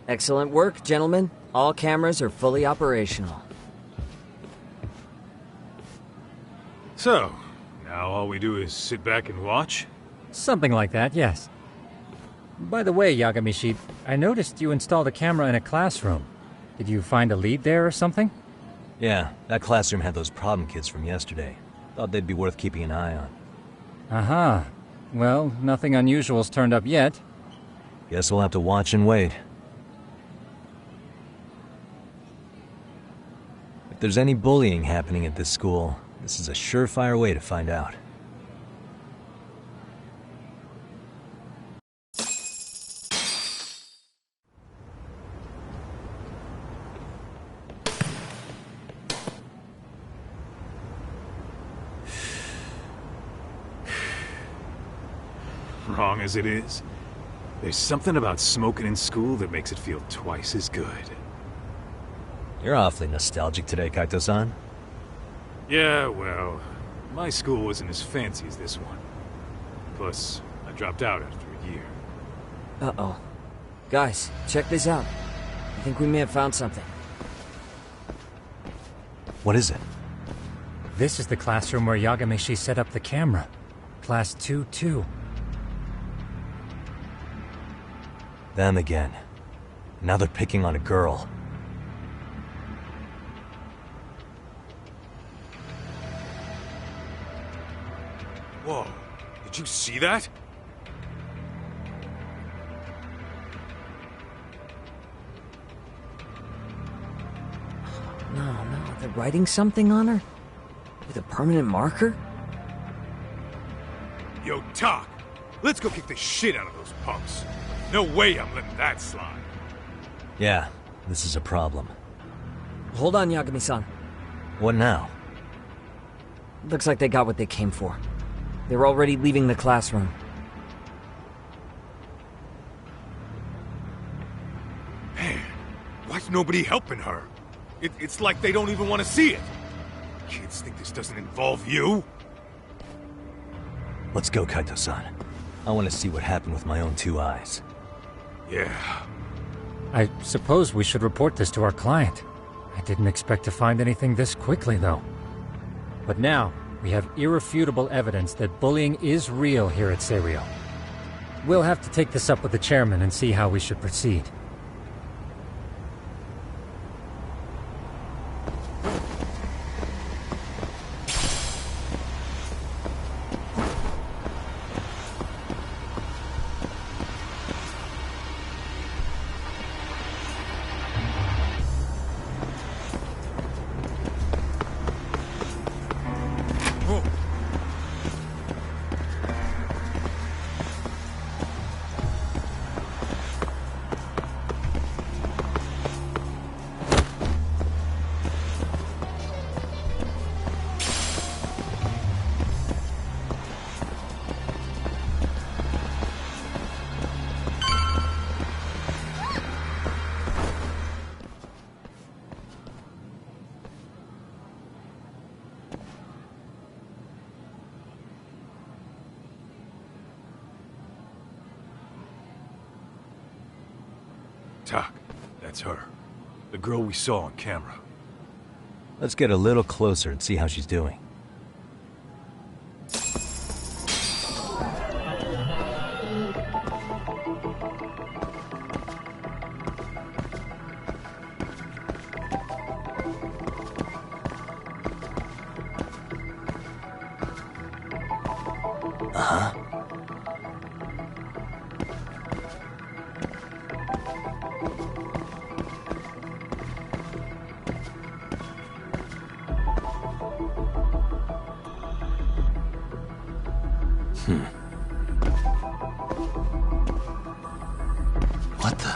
Excellent work, gentlemen. All cameras are fully operational.
So, now all we do is sit back and watch?
Something like that, yes. By the way, Yagamishi, I noticed you installed a camera in a classroom. Did you find a lead there or something?
Yeah, that classroom had those problem kids from yesterday. Thought they'd be worth keeping an eye on.
Aha. Well, nothing unusual's turned up yet.
Guess we'll have to watch and wait. If there's any bullying happening at this school, this is a surefire way to find out.
Wrong as it is, there's something about smoking in school that makes it feel twice as good.
You're awfully nostalgic today, Kaito-san.
Yeah, well, my school wasn't as fancy as this one. Plus, I dropped out after a year.
Uh-oh. Guys, check this out. I think we may have found something.
What is it?
This is the classroom where Yagamishi set up the camera. Class 2-2.
Them again. Now they're picking on a girl.
Whoa, did you see that?
No, they're writing something on her? With a permanent marker?
Yo, Talk, let's go kick the shit out of those punks. No way I'm letting that slide.
Yeah, this is a problem.
Hold on, Yagami-san.
What now?
Looks like they got what they came for. They're already leaving the classroom.
Man, why's nobody helping her? It's like they don't even want to see it. Kids think this doesn't involve you?
Let's go, Kaito-san. I want to see what happened with my own two eyes.
Yeah.
I suppose we should report this to our client. I didn't expect to find anything this quickly, though. But now, we have irrefutable evidence that bullying is real here at Serio. We'll have to take this up with the chairman and see how we should proceed.
Tak, that's her. The girl we saw on camera.
Let's get a little closer and see how she's doing. Uh-huh. What the?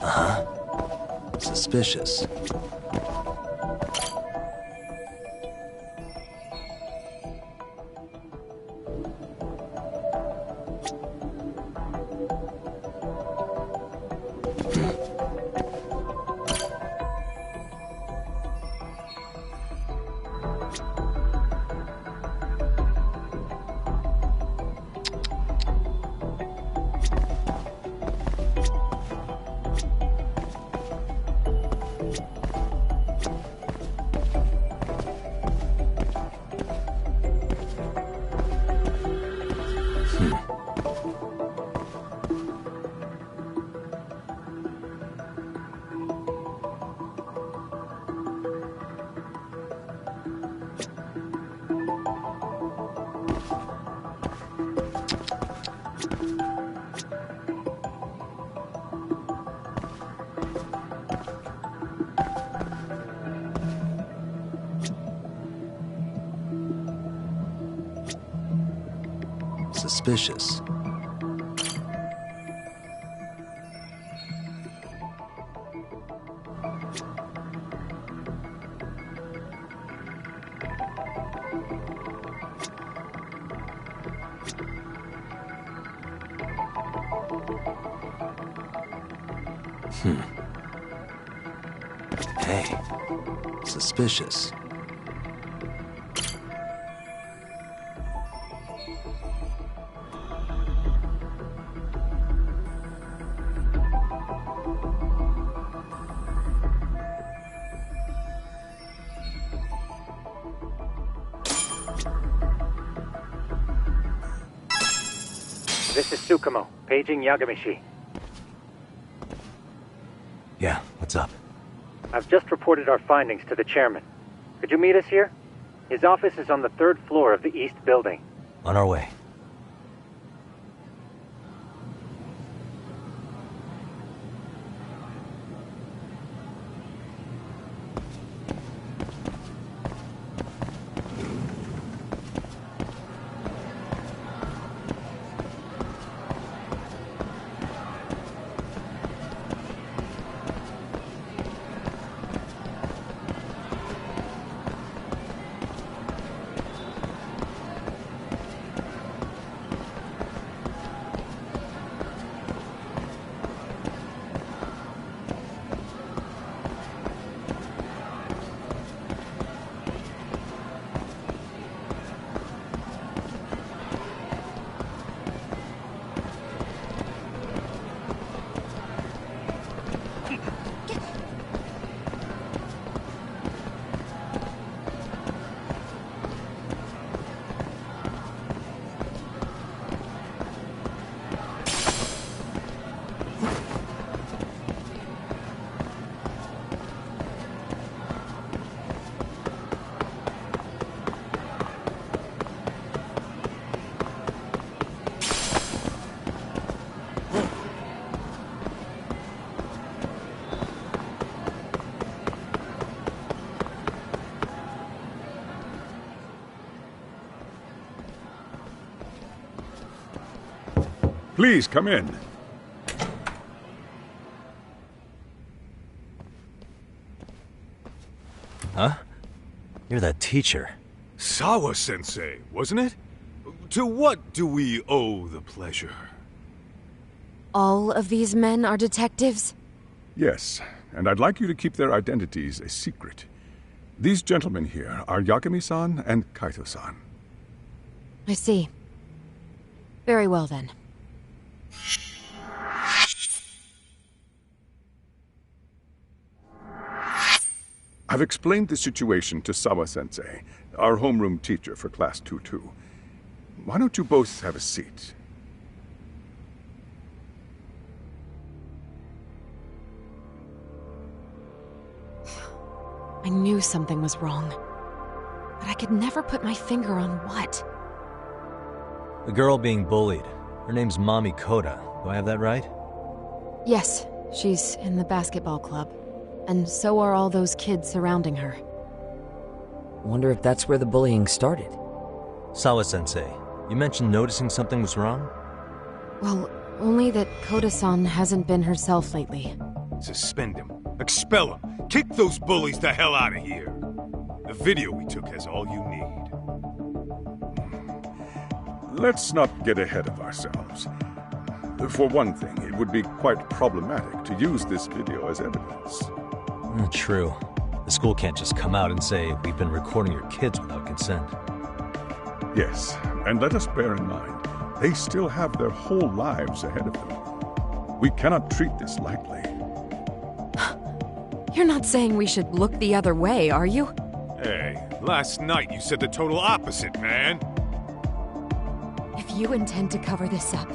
Uh-huh. Suspicious. Suspicious. Hey, suspicious.
This is Tsukumo, paging Yagamishi.
Yeah, what's up?
I've just reported our findings to the chairman. Could you meet us here? His office is on the 3rd floor of the East Building.
On our way.
Please come in.
Huh? You're that teacher.
Sawa-sensei, wasn't it? To what do we owe the pleasure?
All of these men are detectives?
Yes, and I'd like you to keep their identities a secret. These gentlemen here are Yagami-san and Kaito-san.
I see. Very well, then.
I've explained the situation to Sawa-sensei, our homeroom teacher for Class 2-2. Why don't you both have a seat?
I knew something was wrong, but I could never put my finger on what.
The girl being bullied. Her name's Mami Koda. Do I have that right?
Yes, she's in the basketball club. And so are all those kids surrounding her.
Wonder if that's where the bullying started.
Sawa-sensei, you mentioned noticing something was wrong?
Well, only that Koda-san hasn't been herself lately.
Suspend him. Expel him. Kick those bullies the hell out of here. The video we took has all you need.
Let's not get ahead of ourselves. For one thing, it would be quite problematic to use this video as evidence.
True. The school can't just come out and say, we've been recording your kids without consent.
Yes, and let us bear in mind, they still have their whole lives ahead of them. We cannot treat this lightly.
You're not saying we should look the other way, are you?
Hey, last night you said the total opposite, man.
If you intend to cover this up,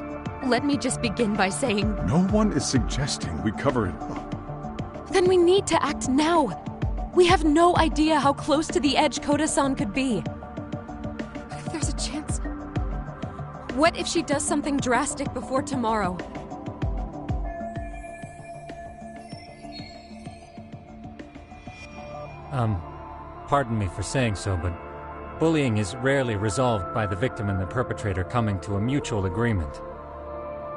let me just begin by saying...
No one is suggesting we cover it up.
Then we need to act now. We have no idea how close to the edge Koda-san could be. What if there's a chance? What if she does something drastic before tomorrow?
Pardon me for saying so, but bullying is rarely resolved by the victim and the perpetrator coming to a mutual agreement.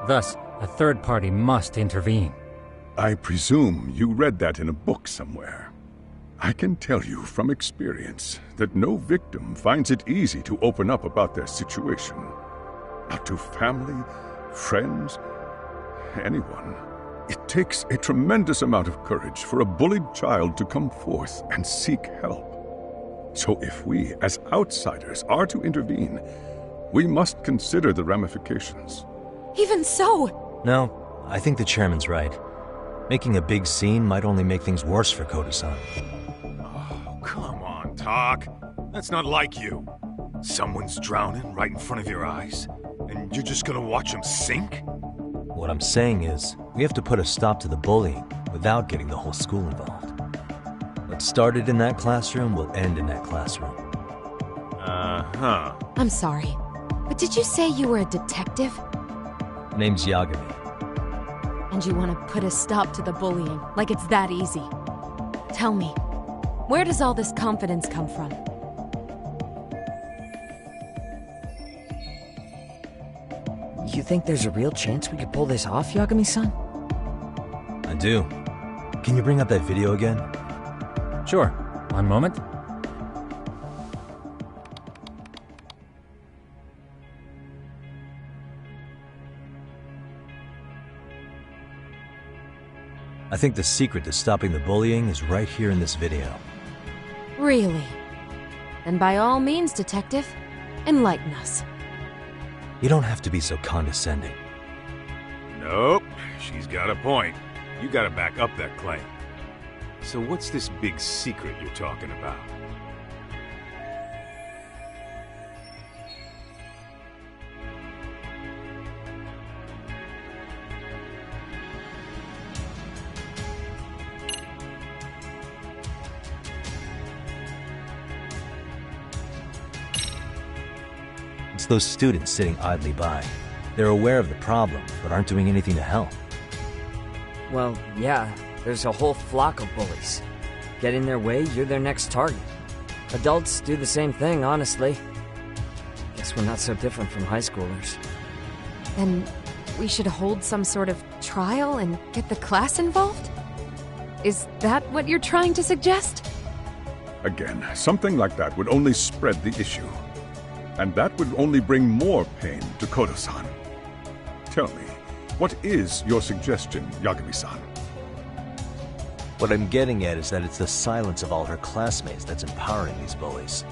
Thus, a third party must intervene.
I presume you read that in a book somewhere. I can tell you from experience that no victim finds it easy to open up about their situation. Not to family, friends, anyone. It takes a tremendous amount of courage for a bullied child to come forth and seek help. So if we, as outsiders, are to intervene, we must consider the ramifications.
Even so!
No, I think the chairman's right. Making a big scene might only make things worse for Koda-san.
Oh, come on, Talk. That's not like you. Someone's drowning right in front of your eyes, and you're just gonna watch him sink?
What I'm saying is, we have to put a stop to the bullying without getting the whole school involved. What started in that classroom will end in that classroom.
Uh-huh.
I'm sorry, but did you say you were a detective?
Name's Yagami.
And you want to put a stop to the bullying, like it's that easy. Tell me, where does all this confidence come from?
You think there's a real chance we could pull this off, Yagami-san?
I do. Can you bring up that video again?
Sure. One moment.
I think the secret to stopping the bullying is right here in this video.
Really? Then by all means, detective, enlighten us.
You don't have to be so condescending.
Nope, she's got a point. You gotta back up that claim. So what's this big secret you're talking about?
It's those students sitting idly by. They're aware of the problem, but aren't doing anything to help.
Well, yeah, there's a whole flock of bullies. Get in their way, you're their next target. Adults do the same thing, honestly. Guess we're not so different from high schoolers.
Then we should hold some sort of trial and get the class involved? Is that what you're trying to suggest?
Again, something like that would only spread the issue. and that would only bring more pain to Kodo-san. Tell me, what is your suggestion, Yagami-san?
What I'm getting at is that it's the silence of all her classmates that's empowering these bullies.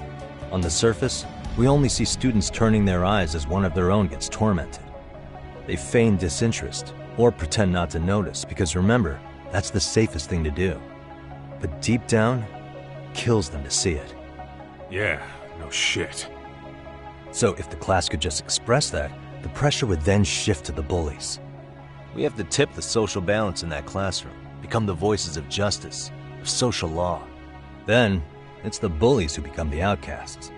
On the surface, we only see students turning their eyes as one of their own gets tormented. They feign disinterest, or pretend not to notice, because remember, that's the safest thing to do. But deep down, kills them to see it.
Yeah, no shit.
So if the class could just express that, the pressure would then shift to the bullies. We have to tip the social balance in that classroom, become the voices of justice, of social law. Then, it's the bullies who become the outcasts.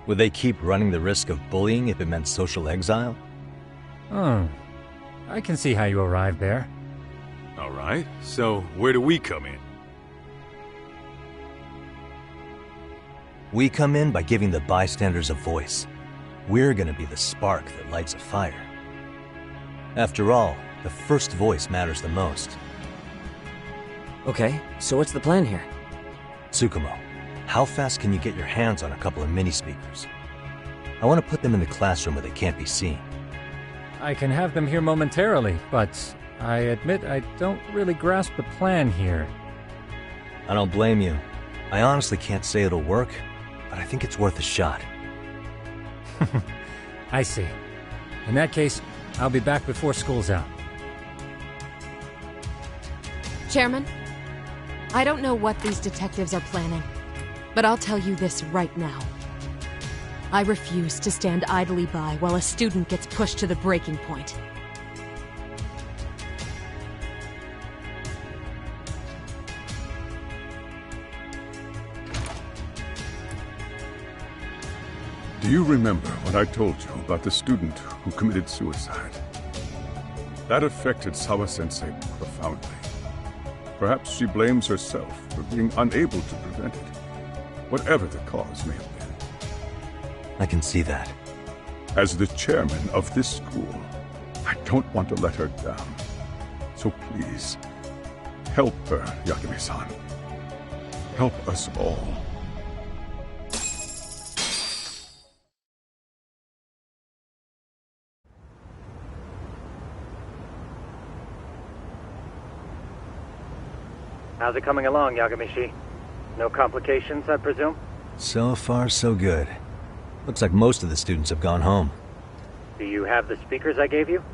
Would they keep running the risk of bullying if it meant social exile?
I can see how you arrived there.
All right, so where do we come in?
We come in by giving the bystanders a voice. We're gonna be the spark that lights a fire. After all, the first voice matters the most.
Okay, so what's the plan here?
Tsukumo, how fast can you get your hands on a couple of mini speakers? I want to put them in the classroom where they can't be seen.
I can have them here momentarily, but I admit I don't really grasp the plan here.
I don't blame you. I honestly can't say it'll work, but I think it's worth a shot.
I see. In that case, I'll be back before school's out.
Chairman, I don't know what these detectives are planning, but I'll tell you this right now. I refuse to stand idly by while a student gets pushed to the breaking point.
Do you remember what I told you about the student who committed suicide? That affected Sawa-sensei profoundly. Perhaps she blames herself for being unable to prevent it, whatever the cause may have been.
I can see that.
As the chairman of this school, I don't want to let her down. So please, help her, Yagami-san. Help us all.
How's it coming along, Yagami-shi? No complications, I presume?
So far, so good. Looks like most of the students have gone home.
Do you have the speakers I gave you?